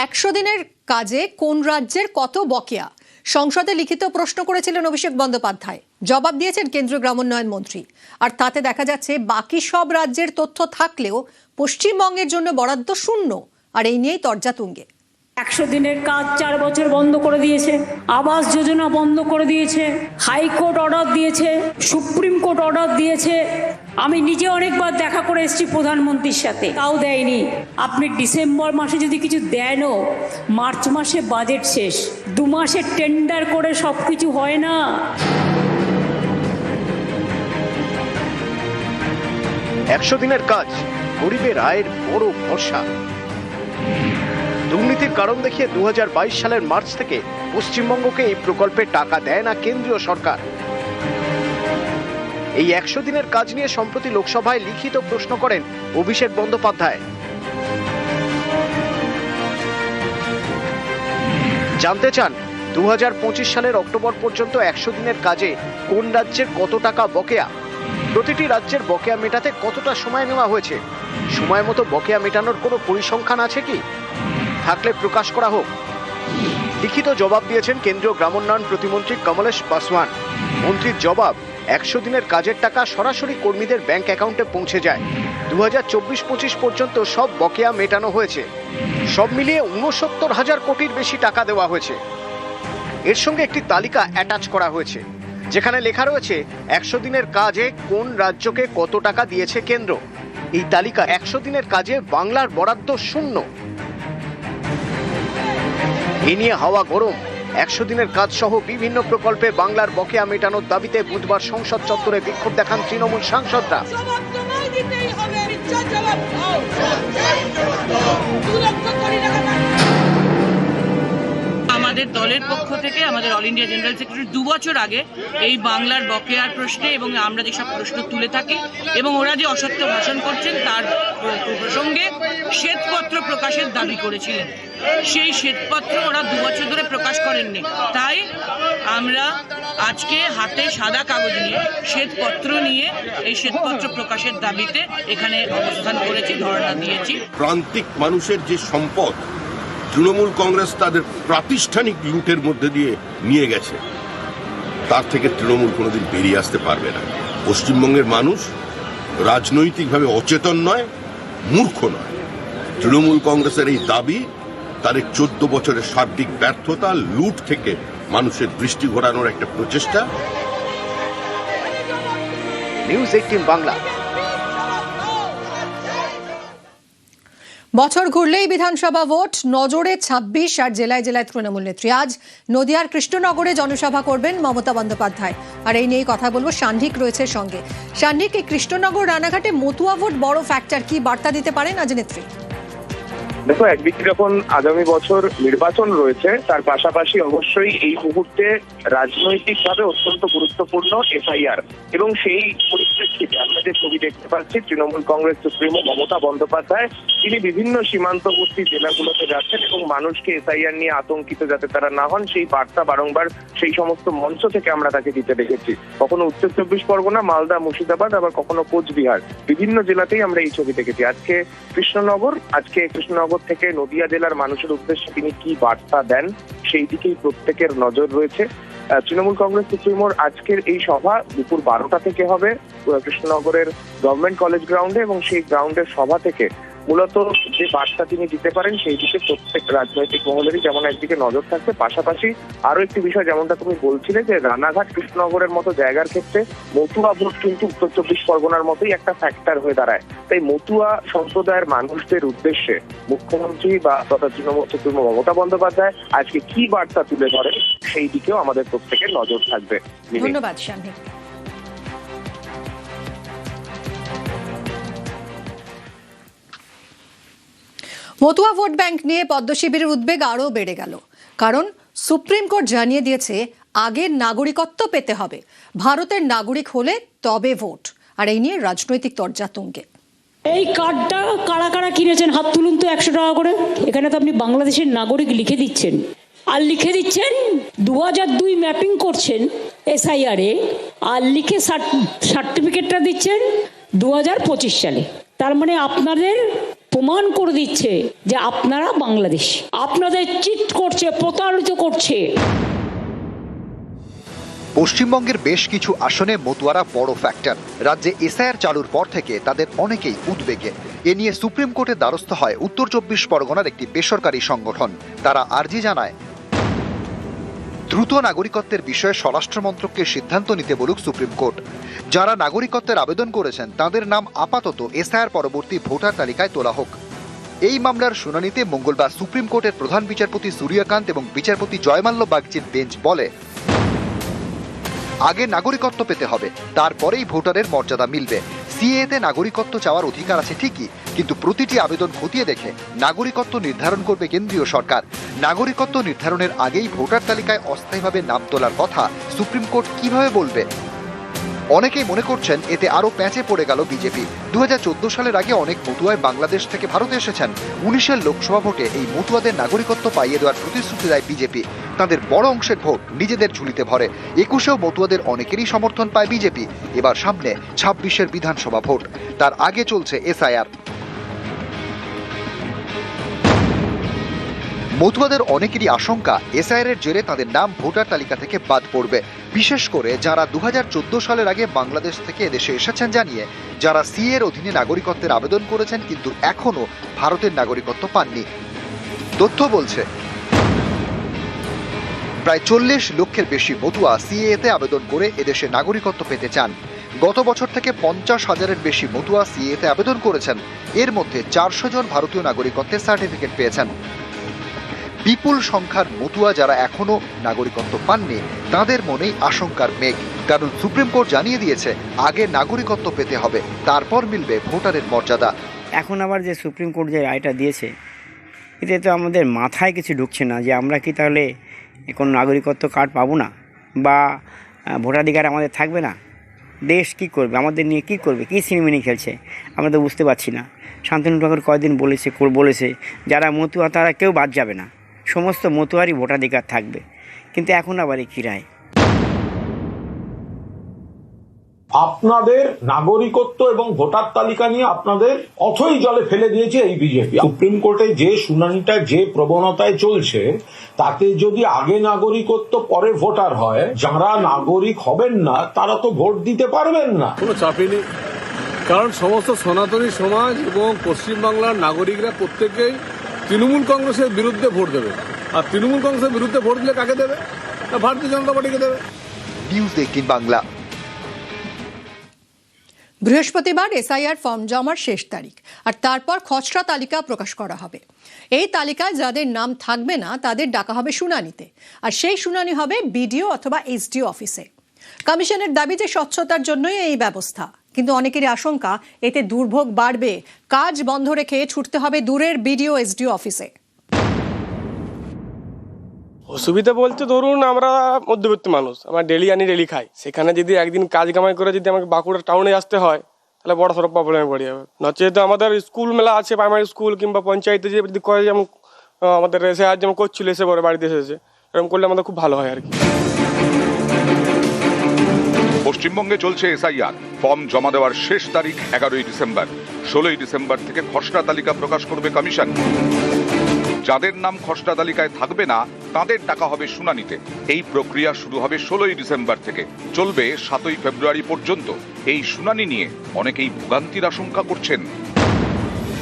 100 দিনের কাজে কোন রাজ্যের কত বকেয়া? সংসদে লিখিত প্রশ্ন করেছিলেন অভিষেক বন্দ্যোপাধ্যায়। জবাব দিয়েছেন কেন্দ্রীয় গ্রামোন্নয়ন মন্ত্রী। আর তাতে দেখা যাচ্ছে বাকি সব রাজ্যের তথ্য থাকলেও পশ্চিমবঙ্গের জন্য বরাদ্দ শূন্য। আর এই নিয়েই তরজা তুঙ্গে। 100 দিনের কাজ 4 বছর বন্ধ করে দিয়েছে, আবাস যোজনা বন্ধ করে দিয়েছে, হাইকোর্ট অর্ডার দিয়েছে, সুপ্রিম কোর্ট অর্ডার দিয়েছে। আমি নিজে অনেকবার দেখা করে এসেছি প্রধানমন্ত্রীর সাথে, তাও দেয়নি। আপনি ডিসেম্বর মাসে যদি কিছু দেনও, মার্চ মাসে বাজেট শেষ, 2 মাসে টেন্ডার করে সব কিছু হয় না। 100 দিনের কাজ গরিবের আয়ের বড় ভরসা। দুর্নীতির কারণ দেখিয়ে 2022 সালের মার্চ থেকে পশ্চিমবঙ্গকে এই প্রকল্পে টাকা দেয় না কেন্দ্রীয় সরকার। এই 100 দিনের কাজ নিয়ে সম্প্রতি লোকসভায় লিখিত প্রশ্ন করেন অভিষেক বন্দ্যোপাধ্যায়। জানতে চান 2025 সালের অক্টোবর পর্যন্ত 100 দিনের কাজে কোন রাজ্যের কত টাকা বকেয়া, প্রতিটি রাজ্যের বকেয়া মেটাতে কতটা সময় নেওয়া হয়েছে, সময় মতো বকেয়া মেটানোর কোনো পরিসংখ্যান আছে কি? থাকলে প্রকাশ করা হোক। লিখিত জবাব দিয়েছেন কেন্দ্রীয় গ্রামোন্নয়ন প্রতিমন্ত্রী কমলেশ পাসওয়ান। মন্ত্রীর জবাব, 100 দিনের কাজের টাকা সরাসরি কর্মীদের ব্যাংক অ্যাকাউন্টে পৌঁছে যায়। 2024-25 পর্যন্ত সব বকেয়া মেটানো হয়েছে। সব মিলিয়ে 69,000 কোটির বেশি টাকা দেওয়া হয়েছে। এর সঙ্গে একটি তালিকা অ্যাটাচ করা হয়েছে, যেখানে লেখা রয়েছে 100 দিনের কাজে কোন রাজ্যকে কত টাকা দিয়েছে কেন্দ্র। এই তালিকা 100 দিনের কাজে বাংলার বরাদ্দ শূন্য। এ নিয়ে হাওয়া গরম। 100 দিনের কাজ সহ বিভিন্ন প্রকল্পে বাংলার বকেয়া মেটানোর দাবিতে বুধবার সংসদ চত্বরে বিক্ষোভ দেখান তৃণমূল সাংসদরা। আমাদের দলের পক্ষ থেকে আমাদের অল ইন্ডিয়া জেনারেল সেক্রেটারি 2 বছর আগে এই বাংলার বকেয়ার প্রশ্নে এবং আমরা যেসব প্রশ্ন তুলে থাকি এবং ওরা যে অসত্য ভাষণ করছেন তার প্রসঙ্গে শ্বেতপত্র প্রকাশের দাবি করেছিলেন। সেই শ্বেতপত্র ওরা 2 বছর ধরে প্রকাশ করেননি। তাই আমরা আজকে হাতে সাদা কাগজ নিয়ে শ্বেতপত্র নিয়ে এই শ্বেতপত্র প্রকাশের দাবিতে এখানে অবস্থান করেছি, ধর্ণা দিয়েছি। প্রান্তিক মানুষের যে সম্পদ তৃণমূল কংগ্রেস তাদের প্রাতিষ্ঠানিক লুটের মধ্যে দিয়ে নিয়ে গেছে, তার থেকে তৃণমূল কোনোদিন বেরিয়ে আসতে পারবে না। পশ্চিমবঙ্গের মানুষ রাজনৈতিকভাবে অচেতন নয়, মূর্খ নয়। তৃণমূল কংগ্রেসের এই দাবি তার 14 বছরের সার্বিক ব্যর্থতা, লুট থেকে মানুষের দৃষ্টি ঘোরানোর একটা প্রচেষ্টা। নিউজ 18 বাংলা। বছর ঘুরলেই বিধানসভা ভোট, নজরে 26 আর জেলায় জেলায় তৃণমূল নেত্রী। আজ নদিয়ার কৃষ্ণনগরে জনসভা করবেন মমতা বন্দ্যোপাধ্যায়। আর এই নিয়ে কথা বলবো, সান্ধিক রয়েছে সঙ্গে। সান্ধিক, এই কৃষ্ণনগর রানাঘাটে মতুয়া ভোট বড় ফ্যাক্টর, কি বার্তা দিতে পারেন আজ নেত্রী? দেখো, একদিকে যখন আগামী বছর নির্বাচন রয়েছে, তার পাশাপাশি অবশ্যই এই মুহূর্তে রাজনৈতিকভাবে অত্যন্ত গুরুত্বপূর্ণ এসআইআর, এবং সেই পরিপ্রেক্ষিতে আমরা যে ছবি দেখতে পাচ্ছি, তৃণমূল কংগ্রেস সুপ্রিমো মমতা বন্দ্যোপাধ্যায় তিনি বিভিন্ন সীমান্তবর্তী জেলাগুলোতে যাচ্ছেন এবং মানুষকে এসআইআর নিয়ে আতঙ্কিত যাতে তারা না হন, সেই বার্তা বারংবার সেই সমস্ত মঞ্চ থেকে আমরা তাকে দিতে দেখেছি। কখনো উত্তর 24 পরগনা, মালদা, মুর্শিদাবাদ, আবার কখনো কোচবিহার, বিভিন্ন জেলাতেই আমরা এই ছবি দেখেছি। আজকে কৃষ্ণনগর থেকে নদিয়া জেলার মানুষের উদ্দেশ্যে তিনি কি বার্তা দেন, সেই দিকেই প্রত্যেকের নজর রয়েছে। তৃণমূল কংগ্রেস সুপ্রিমোর আজকের এই সভা দুপুর 12টা থেকে হবে কৃষ্ণনগরের গভর্নমেন্ট কলেজ গ্রাউন্ডে, এবং সেই গ্রাউন্ডের সভা থেকে মূলত যে বার্তা তিনি দিতে পারেন সেই দিকে প্রত্যেক রাজনৈতিক মহলেরই যেমন একদিকে নজর থাকবে, পাশাপাশি আরো একটি বিষয় যেমনটা তুমি বলছিলে যে রানাঘাট কৃষ্ণনগরের মতো জায়গার ক্ষেত্রে মতুয়া ভোট কিন্তু উত্তর 24 পরগনার মতোই একটা ফ্যাক্টর হয়ে দাঁড়ায়। তাই মতুয়া সম্প্রদায়ের মানুষদের উদ্দেশ্যে মুখ্যমন্ত্রী বা তথা তৃণমূল সুপ্রিমো মমতা বন্দ্যোপাধ্যায় আজকে কি বার্তা তুলে ধরেন সেই দিকেও আমাদের প্রত্যেকের নজর থাকবে। ধন্যবাদ সান্ধিক। মতুয়া ভোট ব্যাংক নিয়ে পদ্ম শিবিরের উদ্বেগ আরও বেড়ে গেল, কারণ সুপ্রিম কোর্ট জানিয়ে দিয়েছে আগের নাগরিকত্ব পেতে হবে, ভারতের নাগরিক হলে তবে ভোট। আর এই নিয়ে রাজনৈতিক তরজা তুঙ্গে। এই কার্ডটা কারা কারা কিনেছেন হাত তুলুন তো 100 টাকা করে। এখানে তো আপনি বাংলাদেশের নাগরিক লিখে দিচ্ছেন, আর লিখে দিচ্ছেন 2002 ম্যাপিং করছেন এসআইআর এ, আর লিখে সার্টিফিকেটটা দিচ্ছেন 2025 সালে। তার মানে আপনাদের প্রমাণ করে দিচ্ছে যে আপনারা বাংলাদেশ, আপনাদের চিট করছে, প্রতারিত করছে। পশ্চিমবঙ্গের বেশ কিছু আসনে মতুয়ারা বড় ফ্যাক্টর। রাজ্যে এসআইআর চালুর পর থেকে তাদের অনেকেই উদ্বেগে। এ নিয়ে সুপ্রিম কোর্টের দ্বারস্থ হয় উত্তর 24 পরগনার একটি বেসরকারি সংগঠন। তারা আর্জি জানায় দ্রুত নাগরিকত্বের বিষয়ে স্বরাষ্ট্র মন্ত্রককে সিদ্ধান্ত নিতে বলুক সুপ্রিম কোর্ট। যারা নাগরিকত্বের আবেদন করেছেন তাদের নাম আপাতত এসআইআর পরবর্তী ভোটার তালিকায় তোলা হোক। এই মামলার শুনানিতে মঙ্গলবার সুপ্রিম কোর্টের প্রধান বিচারপতি সূর্যকান্ত এবং বিচারপতি জয়মাল্য বাগচির বেঞ্চ বলে, আগে নাগরিকত্ব পেতে হবে, তারপরেই ভোটারের মর্যাদা মিলবে। সিএতে নাগরিকত্ব চাওয়ার অধিকার আছে ঠিকই, কিন্তু প্রতিটি আবেদন খতিয়ে দেখে নাগরিকত্ব নির্ধারণ করবে কেন্দ্রীয় সরকার। নাগরিকত্ব নির্ধারণের আগেই ভোটার তালিকায় অস্থায়ীভাবে নাম তোলার কথা সুপ্রিম কোর্ট কিভাবে বলবে? অনেকেই মনে করছেন এতে আরো প্যাঁচে পড়ে গেল বিজেপি। 2014 সালের আগে অনেক মতুয়ায় বাংলাদেশ থেকে ভারতে এসেছেন। 19-এর লোকসভা ভোটে এই মতুয়াদের নাগরিকত্ব পাইয়ে দেওয়ার প্রতিশ্রুতি দেয় বিজেপি। তাদের বড় অংশের ভোট নিজেদের ঝুলিতে ভরে। 21-এও মতুয়াদের অনেকেরই সমর্থন পায় বিজেপি। এবার সামনে 26-এর বিধানসভা ভোট, তার আগে চলছে এসআইআর। মতুয়াদের অনেকেরই আশঙ্কা এসআইআর এর জেরে তাদের নাম ভোটার তালিকা থেকে বাদ পড়বে, বিশেষ করে যারা 2014 সালের আগে বাংলাদেশ থেকে এদেশে এসেছেন জানিয়ে যারা সিএ এর অধীনে নাগরিকত্বের আবেদন করেছেন কিন্তু এখনো ভারতের নাগরিকত্ব পাননি। তথ্য বলছে প্রায় 40 লক্ষের বেশি মতুয়া সিএতে আবেদন করে এদেশে নাগরিকত্ব পেতে চান। গত বছর থেকে 50,000-এর বেশি মতুয়া সিএতে আবেদন করেছেন। এর মধ্যে 400 জন ভারতীয় নাগরিকত্বের সার্টিফিকেট পেয়েছেন। বিপুল সংখ্যার মতুয়া যারা এখনো নাগরিকত্ব পাননি তাদের মনেই আশঙ্কার মেঘ। কারণ সুপ্রিম কোর্ট জানিয়ে দিয়েছে আগে নাগরিকত্ব পেতে হবে, তারপর মিলবে ভোটারের মর্যাদা। এখন আবার যে সুপ্রিম কোর্ট যে রায়টা দিয়েছে, এতে তো আমাদের মাথায় কিছু ঢুকছে না যে আমরা কি তাহলে কোনো নাগরিকত্ব কার্ড পাবো না, বা ভোটাধিকার আমাদের থাকবে না। দেশ কি করবে, আমাদের নিয়ে কি করবে, কী সিনেমিনি খেলছে আমরা তো বুঝতে পারছি না। শান্তনু ঠাকুর কয়েকদিন বলেছে যারা মতুয়া তারা কেউ বাদ যাবে না, সমস্ত মতুয়ারই ভোটাধিকার থাকবে। কিন্তু এখন আবার কি রায়? আপনাদের নাগরিকত্ব এবং ভোটার তালিকা নিয়ে আপনাদের অথই জলে ফেলে দিয়েছে এই বিজেপি। সুপ্রিম কোর্টে যে শুনানিটা যে প্রবণতায় চলছে, তাতে যদি আগে নাগরিকত্ব পরে ভোটার হয়, যারা নাগরিক হবেন না তারা তো ভোট দিতে পারবেন না। কোনো চাপই নেই, কারণ সমস্ত সনাতনী সমাজ এবং পশ্চিমবাংলার নাগরিকরা প্রত্যেকেই তৃণমূল কংগ্রেসের বিরুদ্ধে ভোট দেবে। আর তৃণমূল কংগ্রেসের বিরুদ্ধে ভোট দিলে কাকে দেবে? ভারতীয় জনতা পার্টিকে দেবে। নিউজ 18 বাংলা। বৃহস্পতিবার এসআইআর ফর্ম জমার শেষ তারিখ, আর তারপর খসড়া তালিকা প্রকাশ করা হবে। এই তালিকায় যাদের নাম থাকবে না তাদের ডাকা হবে শুনানিতে, আর সেই শুনানি হবে বিডিও অথবা এসডিও অফিসে। কমিশনের দাবি যে স্বচ্ছতার জন্যই এই ব্যবস্থা, কিন্তু অনেকেরই আশঙ্কা এতে দুর্ভোগ বাড়বে, কাজ বন্ধ রেখে ছুটতে হবে দূরের বিডিও এসডিও অফিসে। অসুবিধা বলতে ধরুন আমরা মধ্যবিত্ত মানুষ, আমরা ডেলি আনি ডেলি খাই। সেখানে যদি একদিন কাজ কামাই করে যদি আমাকে বাঁকুড়া টাউনে আসতে হয় তাহলে বড় সড়ো প্রবলেমে পড়ে যাবে। নচেত আমাদের স্কুল মেলা আছে, প্রাইমারি স্কুল কিংবা পঞ্চায়েতে যে যদি করে, যেমন আমাদের এসে আজ যেমন করছিল এসে পরে বাড়িতে এসেছে, এরকম করলে আমাদের খুব ভালো হয় আর কি। পশ্চিমবঙ্গে চলছে এসআইআর। ফর্ম জমা দেওয়ার শেষ তারিখ 11ই ডিসেম্বর। 16ই ডিসেম্বর থেকে খসড়া তালিকা প্রকাশ করবে কমিশন। যাদের নাম খসড়া তালিকায় থাকবে না তাদের ডাকা হবে শুনানিতে। এই প্রক্রিয়া শুরু হবে 16ই ডিসেম্বর থেকে, চলবে 7ই ফেব্রুয়ারি পর্যন্ত। এই শুনানি নিয়ে অনেকেই ভোগান্তির আশঙ্কা করছেন,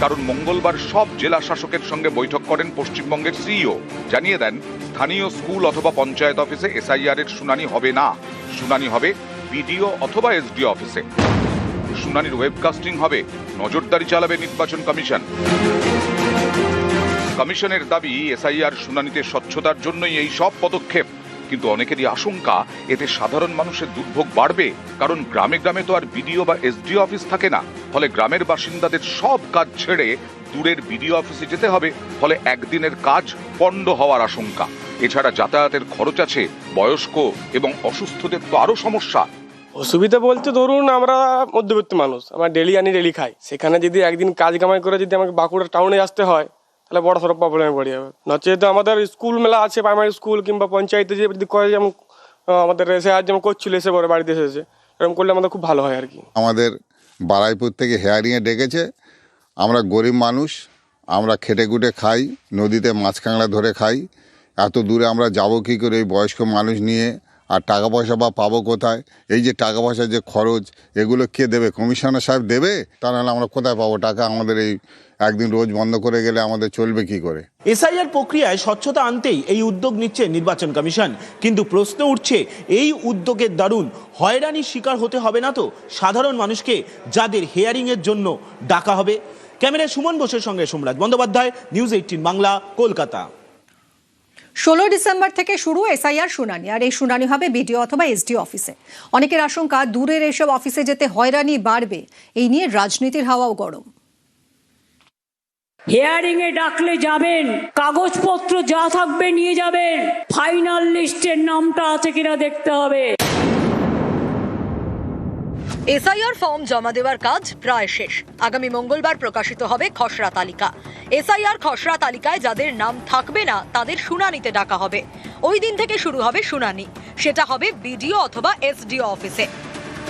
কারণ মঙ্গলবার সব জেলা শাসকের সঙ্গে বৈঠক করেন পশ্চিমবঙ্গের সিইও। জানিয়ে দেন স্থানীয় স্কুল অথবা পঞ্চায়েত অফিসে এসআইআর এর শুনানি হবে না, শুনানি হবে বিডিও অথবা এসডিও অফিসে। শুনানির ওয়েবকাস্টিং হবে, নজরদারি চালাবে নির্বাচন কমিশন। কমিশনের দাবি এসআইআর শুনানিতে স্বচ্ছতার জন্যই এই সব পদক্ষেপ, কিন্তু অনেকেরই আশঙ্কা এতে সাধারণ মানুষের দুর্ভোগ বাড়বে, কারণ গ্রামে গ্রামে তো আর বিডিও বা এসডিও অফিস থাকে না। ফলে গ্রামের বাসিন্দাদের সব কাজ ছেড়ে দূরের বিডিও অফিসে যেতে হবে, ফলে একদিনের কাজ পণ্ড হওয়ার আশঙ্কা। এছাড়া যাতায়াতের খরচ আছে, বয়স্ক এবং অসুস্থদের তো আরো সমস্যা। অসুবিধা বলতে ধরুন আমরা মধ্যবিত্ত মানুষ, আমরা ডেলি আনি ডেলি খাই। সেখানে যদি একদিন কাজ কামাই করে যদি আমাকে বাঁকুড়া টাউনে আসতে হয় তাহলে বড় সড়ো প্রবলেমে পড়ে যাবে। নচেত আমাদের স্কুল মেলা আছে, প্রাইমারি স্কুল কিংবা পঞ্চায়েতে যে যদি করে, যেমন আমাদের এসে আজ যেমন করছিল এসে পরে বাড়িতে এসেছে, এরকম করলে আমাদের খুব ভালো হয় আর কি। আমাদের বারাইপুর থেকে হেয়ারিংয়ে ডেকেছে, আমরা গরিব মানুষ, আমরা খেটে খুটে খাই, নদীতে মাছ কাঁকড়া ধরে খাই। এত দূরে আমরা যাব কী করে এই বয়স্ক মানুষ নিয়ে? আর টাকা পয়সা বা পাবো কোথায়? এই যে টাকা পয়সার যে খরচ, এগুলো কে দেবে? কমিশনার সাহেব দেবে? তা নাহলে আমরা কোথায় পাবো টাকা? আমাদের এই একদিন রোজ বন্ধ করে গেলে আমাদের চলবে কি করে? এসআইআর প্রক্রিয়ায় স্বচ্ছতা আনতেই এই উদ্যোগ নিচ্ছে নির্বাচন কমিশন, কিন্তু প্রশ্ন উঠছে এই উদ্যোগের দারুণ হয়রানির শিকার হতে হবে না তো সাধারণ মানুষকে, যাদের হিয়ারিং এর জন্য ডাকা হবে? ক্যামেরায় সুমন বোসের সঙ্গে সোমরাজ বন্দ্যোপাধ্যায়, নিউজ 18 বাংলা, কলকাতা। 16 ডিসেম্বর থেকে শুরু এসআইআর শুনানি, আর এই শুনানি হবে বিডিও অথবা এসডিও অফিসে। অনেকের আশঙ্কা দূরের এসব অফিসে যেতে হয়রানি বাড়বে। এই নিয়ে রাজনীতির হাওয়াও গরম। হিয়ারিং এ ডাকলে যাবেন, কাগজপত্র যা থাকবে নিয়ে যাবেন, ফাইনাল লিস্টের নামটা আছে কিনা দেখতে হবে। এসআইআর ফর্ম জমা দেওয়ার কাজ প্রায় শেষ। আগামী মঙ্গলবার প্রকাশিত হবে খসড়া তালিকা। এসআইআর খসড়া তালিকায় যাদের নাম থাকবে না তাদের শুনানিতে ডাকা হবে। ওই দিন থেকে শুরু হবে শুনানি, সেটা হবে বিডিও অথবা এসডিও অফিসে।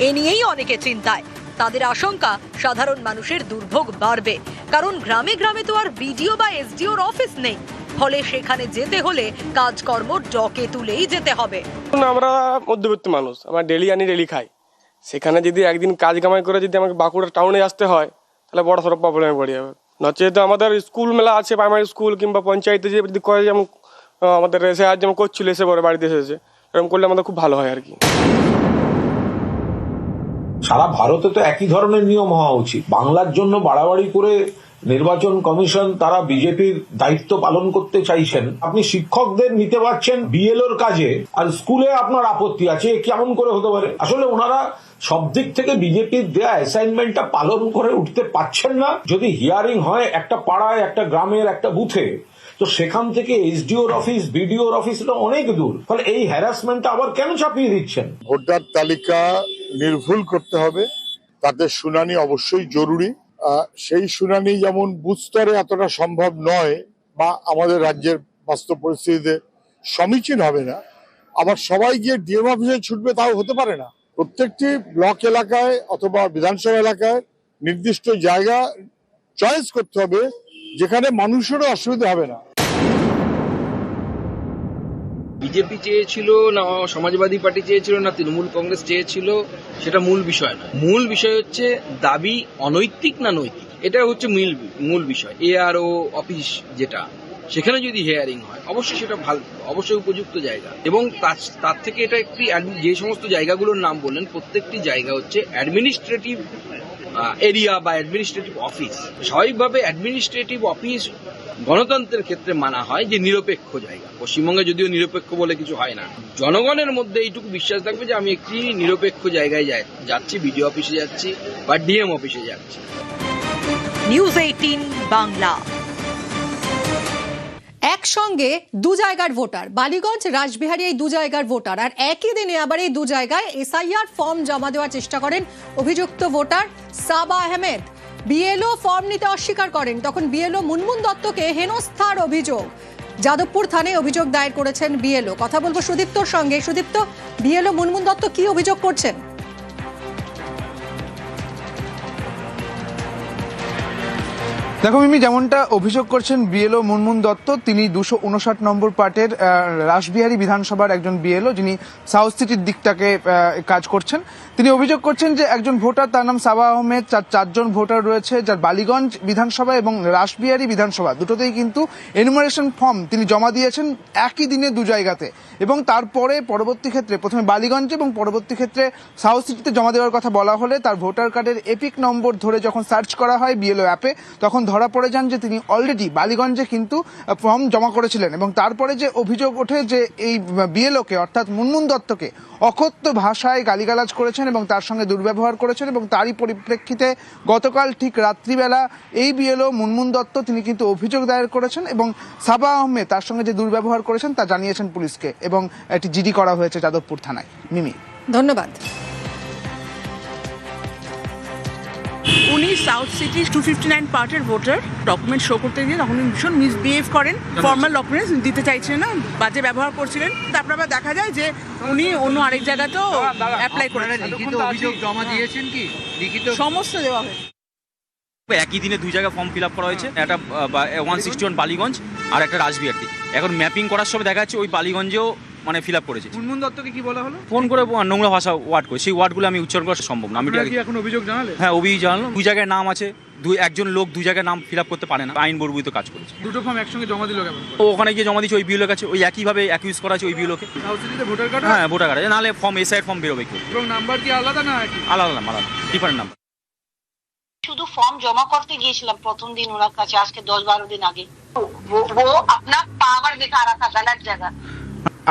এ নিয়েই অনেকে চিন্তায়। তাদের আশঙ্কা সাধারণ মানুষের দুর্ভোগ বাড়বে, কারণ গ্রামে গ্রামে তো আর বিডিও বা এসডিওর অফিস নেই। ফলে সেখানে যেতে হলে কাজকর্ম ডকে তুলেই যেতে হবে। আমরা মধ্যবিত্ত মানুষ, আমরা ডেলি আনি ডেলি খাই। সেখানে যদি একদিন কাজ কামাই করে যদি আমাকে বাঁকুড়া টাউনে আসতে হয়, তাহলে বড় সড়ো প্রবলেমে পড়ে যাবে। নচেত আমাদের স্কুল মেলা আছে, প্রাইমারি স্কুল কিংবা পঞ্চায়েতে যে যদি করে, যেমন আমাদের এসে আজ যেমন করছিল, এসে পরে বাড়িতে এসেছে, এরকম করলে আমাদের খুব ভালো হয় আর কি। সারা ভারতে তো একই ধরনের নিয়ম হওয়া উচিত। বাংলার জন্য বাড়াবাড়ি করে নির্বাচন কমিশন তারা বিজেপির দায়িত্ব পালন করতে চাইছেন। আপনি শিক্ষকদের নিতে পারছেন বিএলওর কাজে, আর স্কুলে আপনার আপত্তি আছে, কেমন করে হতে পারে? আসলে ওনারা সব দিক থেকে বিজেপির দেয়া অ্যাসাইনমেন্টটা পালন করে উঠতে পারছেন না। যদি হিয়ারিং হয় একটা পাড়ায়, একটা গ্রামের, একটা বুথে, তো সেখান থেকে এসডিওর অফিস, বিডিওর অফিসটা অনেক দূর। ফলে এই হ্যারাসমেন্টটা আবার কেন চাপিয়ে দিচ্ছেন? ভোটার তালিকা নির্ভুল করতে হবে, তাতে শুনানি অবশ্যই জরুরি। সেই শুনানি যেমন বুথ স্তরে এতটা সম্ভব নয় বা আমাদের রাজ্যের বাস্তব পরিস্থিতিতে সমীচীন হবে না, আবার সবাই গিয়ে ডিএম অফিসে ছুটবে তাও হতে পারে না। প্রত্যেকটি ব্লক এলাকায় অথবা বিধানসভা এলাকায় নির্দিষ্ট জায়গা চয়েস করতে হবে যেখানে মানুষেরও অসুবিধা হবে না। বিজেপি চেয়েছিল না সমাজবাদী পার্টি চেয়েছিল না তৃণমূল কংগ্রেস চেয়েছিল, সেটা মূল বিষয় না। মূল বিষয় হচ্ছে দাবি অনৈতিক না নৈতিক, এটা হচ্ছে মূল বিষয়। এআরও অফিস যেটা, সেখানে যদি হিয়ারিং হয় অবশ্যই সেটা ভালো, অবশ্যই উপযুক্ত জায়গা। এবং তার থেকে এটা একটি, যে সমস্ত জায়গাগুলোর নাম বললেন প্রত্যেকটি জায়গা হচ্ছে অ্যাডমিনিস্ট্রেটিভ এরিয়া বা অ্যাডমিনিস্ট্রেটিভ অফিস। স্বাভাবিকভাবে অ্যাডমিনিস্ট্রেটিভ অফিস গণতন্ত্রের ক্ষেত্রে মানা হয় যে নিরপেক্ষ জায়গা। পশ্চিমবঙ্গে যদিও নিরপেক্ষ বলে কিছু হয় না, জনগণের মধ্যে এইটুকু বিশ্বাস থাকবে যে আমি একটি নিরপেক্ষ জায়গায় যাচ্ছি, বিডিও অফিসে যাচ্ছি বা ডিএম অফিসে যাচ্ছি। নিউজ 18 বাংলা। একসঙ্গে দু জায়গার ভোটার, বালিগঞ্জ রাসবিহারী, এই দু জায়গার ভোটার, আর একই দিনে আবার এই দু জায়গায় এসআইআর ফর্ম জমা দেওয়ার চেষ্টা করেন অভিযুক্ত ভোটার সাবা আহমেদ। বিএলও ফর্ম নিতে অস্বীকার করেন, তখন বিএলও মুনমুন দত্তকে হেনস্থার অভিযোগ। যাদবপুর থানায় অভিযোগ দায়ের করেছেন বিএলও। কথা বলবো সুদীপ্তর সঙ্গে। সুদীপ্ত, বিএলও মুনমুন দত্ত কি অভিযোগ করছেন? দেখো মিমি, যেমনটা অভিযোগ করছেন বিএলও মুনমুন দত্ত, তিনি 259 নম্বর পার্টের রাসবিহারী বিধানসভার একজন বিএলও, যিনি সাউথ সিটির দিকটাকে কাজ করছেন। তিনি অভিযোগ করছেন যে একজন ভোটার, তার নাম সাবা আহমেদ, চারজন ভোটার রয়েছে, যার বালিগঞ্জ বিধানসভা এবং রাসবিহারী বিধানসভা দুটোতেই কিন্তু এনুমারেশন ফর্ম তিনি জমা দিয়েছেন একই দিনে দু জায়গাতে। এবং তারপরে পরবর্তী ক্ষেত্রে প্রথমে বালিগঞ্জে এবং পরবর্তী ক্ষেত্রে সাউথ সিটিতে জমা দেওয়ার কথা বলা হলে তার ভোটার কার্ডের এপিক নম্বর ধরে যখন সার্চ করা হয় বিএলও অ্যাপে, তখন ধরা পড়ে যান যে তিনি অলরেডি বালিগঞ্জে কিন্তু ফর্ম জমা করেছিলেন। এবং তারপরে যে অভিযোগ ওঠে যে এই বিএলওকে অর্থাৎ মুনমুন দত্তকে অকথ্য ভাষায় গালিগালাজ করেছেন এবং তার সঙ্গে দুর্ব্যবহার করেছেন। এবং তারই পরিপ্রেক্ষিতে গতকাল ঠিক রাত্রিবেলা এই বিএলও মুনমুন দত্ত তিনি কিন্তু অভিযোগ দায়ের করেছেন এবং সাবা আহমেদ তার সঙ্গে যে দুর্ব্যবহার করেছেন তা জানিয়েছেন পুলিশকে এবং এটি জিডি করা হয়েছে যাদবপুর থানায়। মিমি, ধন্যবাদ। উনি সাউথ সিটি 259 পার্টের ভোটার, ডকুমেন্ট শো করতে গিয়ে তখন ভীষণ মিসবিহেভ করেন, ফর্মাল ডকুমেন্টস দিতে চাইছিলেন না, বাজে ব্যবহার করছিলেন। তারপর আবার দেখা যায় যে উনি অন্য আরেক জায়গাতেও অ্যাপ্লাই করেন। লিখিত অভিযোগ জমা দিয়েছেন কি? লিখিত সমস্ত দেওয়া হয়েছে। একই দিনে 2 জায়গায় ফর্ম ফিল আপ করা হয়েছে, একটা 161 বালিগঞ্জ আর একটা রাসবিহারতে। এখন ম্যাপিং করার সময় দেখা যাচ্ছে ওই বালিগঞ্জেও মানে ফিল আপ করেছে। মুনমুন দত্তকে কি বলা হলো? ফোন করে নোংরা ভাষা ওয়ার্ড করে, সেই ওয়ার্ডগুলো আমি উচ্চারণ করা সম্ভব না। আমি কি এখন অভিযোগ জানালে? হ্যাঁ, অভিযোগ জানালাম। 2 জায়গায় নাম আছে, একজন লোক 2 জায়গায় নাম ফিল আপ করতে পারে না, আইন বর্বিত কাজ করেছে। দুটো ফর্ম একসঙ্গে জমা দিল কেমন? ও ওখানে গিয়ে জমা দিচ্ছে ওই বিএলওর কাছে, ওই একইভাবে অ্যাকিউজ করা আছে ওই বিএলওকে। Voter card? হ্যাঁ, ভোটার কার্ড, নাহলে ফর্ম এসআইয়ের ফর্ম বেরোবে কি? এবং নাম্বার কি আলাদা না একই? আলাদা নাম, আলাদা ডিফারেন্ট নাম্বার। শুধু ফর্ম জমা করতে গিয়েছিলাম প্রথম দিন ওনার কাছে, আজকে 10-12 দিন আগে। वो अपना पावर दिखा रहा था गलत जगह।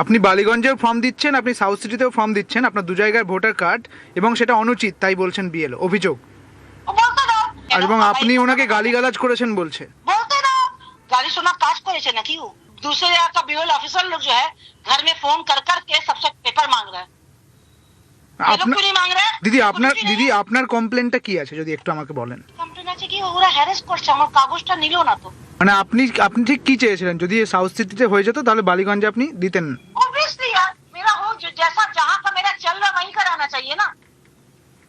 আপনি বালিগঞ্জেও ফর্ম দিচ্ছেন, আপনি সাউথ সিটিতেও ফর্ম দিচ্ছেন, আপনার 2 জায়গার ভোটার কার্ড, এবং সেটা অনুচিত তাই বলছেন বিএলও, অভিযোগ। আর এবং আপনি ওনাকে গালিগালাজ করেছেন বলছে। बोलते रहो, गाली सुना काज করেছে নাকি? दूसरे जगह का बीएल ऑफिसर लोग जो है घर में फोन कर के सबसे पेपर मांग रहा है। দিদি আপনার কমপ্লেনটা কি আছে যদি একটু আমাকে বলেন? কমপ্লেন আছে কি ওরা হ্যারাস করছে, আমার কাগজটা নিল না তো। মানে আপনি ঠিক কি চেয়েছিলেন? যদি সাউথ সিটিতে হয়ে যেত তাহলে বালিগঞ্জে আপনি দিতেন? ऑब्वियसली यार, मेरा हो जैसा जहां का मेरा चल रहा वहीं का रहना चाहिए ना।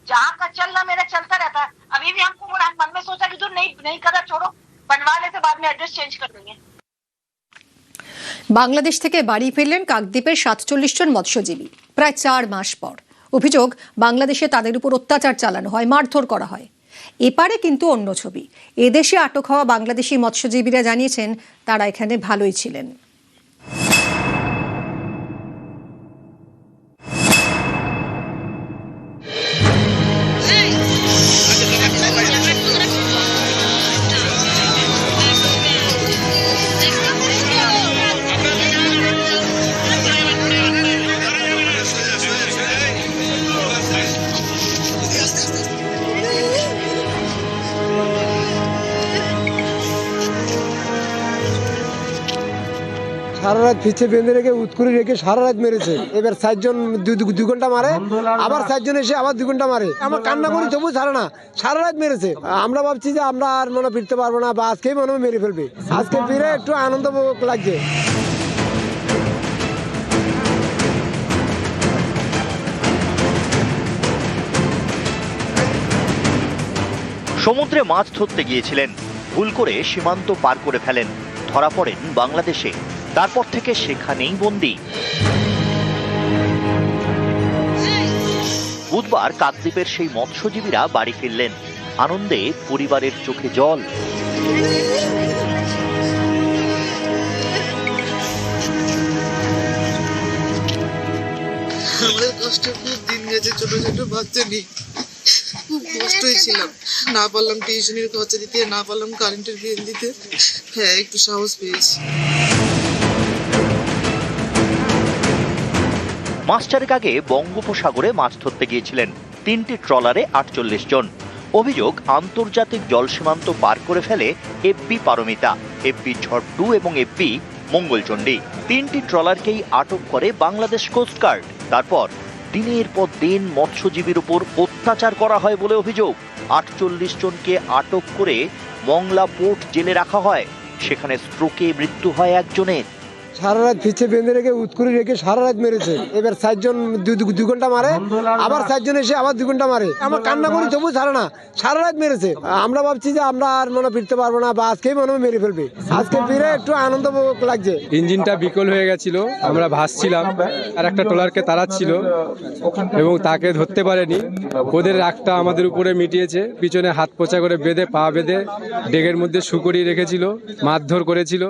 जहां का चल रहा मेरा चलता रहता है। अभी भी हमको मन में सोचा कि जो नहीं कर रहा छोड़ो, बनवा लेते, बाद में एड्रेस चेंज कर देंगे। বাংলাদেশ থেকে বাড়ি ফিরলেন কাকদ্বীপের 47 জন মৎস্যজীবী প্রায় 4 মাস পর। অভিযোগ, বাংলাদেশে তাদের উপর অত্যাচার চালানো হয়, মারধর করা হয়। এপারে কিন্তু অন্য ছবি। এদেশে আটক হওয়া বাংলাদেশি মৎস্যজীবীরা জানিয়েছেন তারা এখানে ভালোই ছিলেন। সারা রাত পিছে বেঁধে রেখে উৎকুরি রেখে সারা রাত মেরেছে। এবার 4 জন 2 ঘন্টা মারে, আবার 4 জন এসে আবার 2 ঘন্টা মারে। আমরা কান্না করি তবু ছাড়ে না, সারা রাত মেরেছে। আমরা ভাবছি যে আমরা আর মনে ফিরতে পারবো না, বা আজকেই মনে মেরে ফেলবে। আজকে ফিরে একটু আনন্দ লাগছে। সমুদ্রে মাছ ধরতে গিয়েছিলেন, ভুল করে সীমান্ত পার করে ফেলেন, ধরা পড়েন বাংলাদেশে। তারপর থেকে সেখানেই বন্দী। বুধবার কাকদ্বীপের সেই মৎস্যজীবীরা বাড়ি ফিরলেন, আনন্দে পরিবারের চোখে জল। আমাদের কষ্ট খুব দিন গেছে, ছোট ছোট বাচ্চা নেই, খুব কষ্টই ছিলাম। না পারলাম টিউশনের খরচা দিতে, না পারলাম কারেন্টের বিল দিতে। হ্যাঁ, একটু সাহস পেয়েছি। মাস 4 আগে বঙ্গোপসাগরে মাছ ধরতে গিয়েছিলেন 3টি ট্রলারে 48 জন। অভিযোগ, আন্তর্জাতিক জল সীমান্ত পার করে ফেলে এফবি পারমিতা, এফবি ঝড় 2 এবং এফবি মঙ্গলচণ্ডী। 3টি ট্রলারকেই আটক করে বাংলাদেশ কোস্টগার্ড। তারপর দিনের পর দিন মৎস্যজীবীর উপর অত্যাচার করা হয় বলে অভিযোগ। 48 জনকে আটক করে মংলা পোর্ট জেলে রাখা হয়। সেখানে স্ট্রোকে মৃত্যু হয় একজনের। সারা রাত পিছে বেঁধে রেখে উৎকুরি রেখে সারা রাত মেরেছে। এবার 4 জন 2 ঘন্টা মারে, আবার 4 জন এসে আবার 2 ঘন্টা মারে। আমরা কান্না করি তবু ছাড়ে না, সারা রাত মেরেছে। আমরা ভাবছি যে আমরা আর মনে ফিরতে পারবো না, বা আজকেই মনে মেরে ফেলবে। আজকে ফিরে একটু আনন্দ লাগছে। ইঞ্জিনটা বিকল হয়ে গেছিল, আমরা ভাসছিলাম, আর একটা ট্রলারকে তাড়াচ্ছিল এবং তাকে ধরতে পারেনি। ওদের রাগটা আমাদের উপরে মিটিয়েছে, পিছনে হাত পোঁচা করে বেঁধে পা বেঁধে ডেগের মধ্যে শুকরি রেখেছিল, মারধর করেছিল।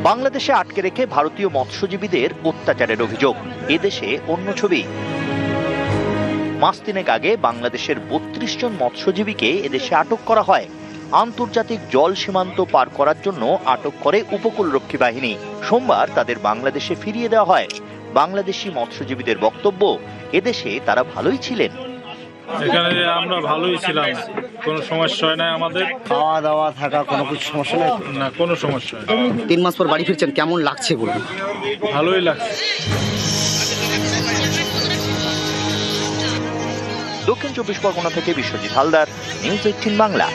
বাংলাদেশে আটকে রেখে ভারতীয় মৎস্যজীবীদের অত্যাচারের অভিযোগ। এদেশে অন্য ছবি। মাস 3 আগে বাংলাদেশের 32 জন মৎস্যজীবীকে এদেশে আটক করা হয়। আন্তর্জাতিক জল সীমান্ত পার করার জন্য আটক করে উপকূলরক্ষী বাহিনী। সোমবার তাদের বাংলাদেশে ফিরিয়ে দেওয়া হয়। বাংলাদেশি মৎস্যজীবীদের বক্তব্য, এদেশে তারা ভালোই ছিলেন। এখানে আমরা ভালোই ছিলাম, কোনো সমস্যা হয় না আমাদের। খাওয়া দাওয়া থাকা কোনো কিছু সমস্যা নেই না, কোনো সমস্যা হয় না। 3 মাস পর বাড়ি ফিরছেন, কেমন লাগছে বলুন? ভালোই লাগছে। দক্ষিণ 24 পরগনা থেকে বিশ্বজিৎ হালদার, নিউজ 18 বাংলা।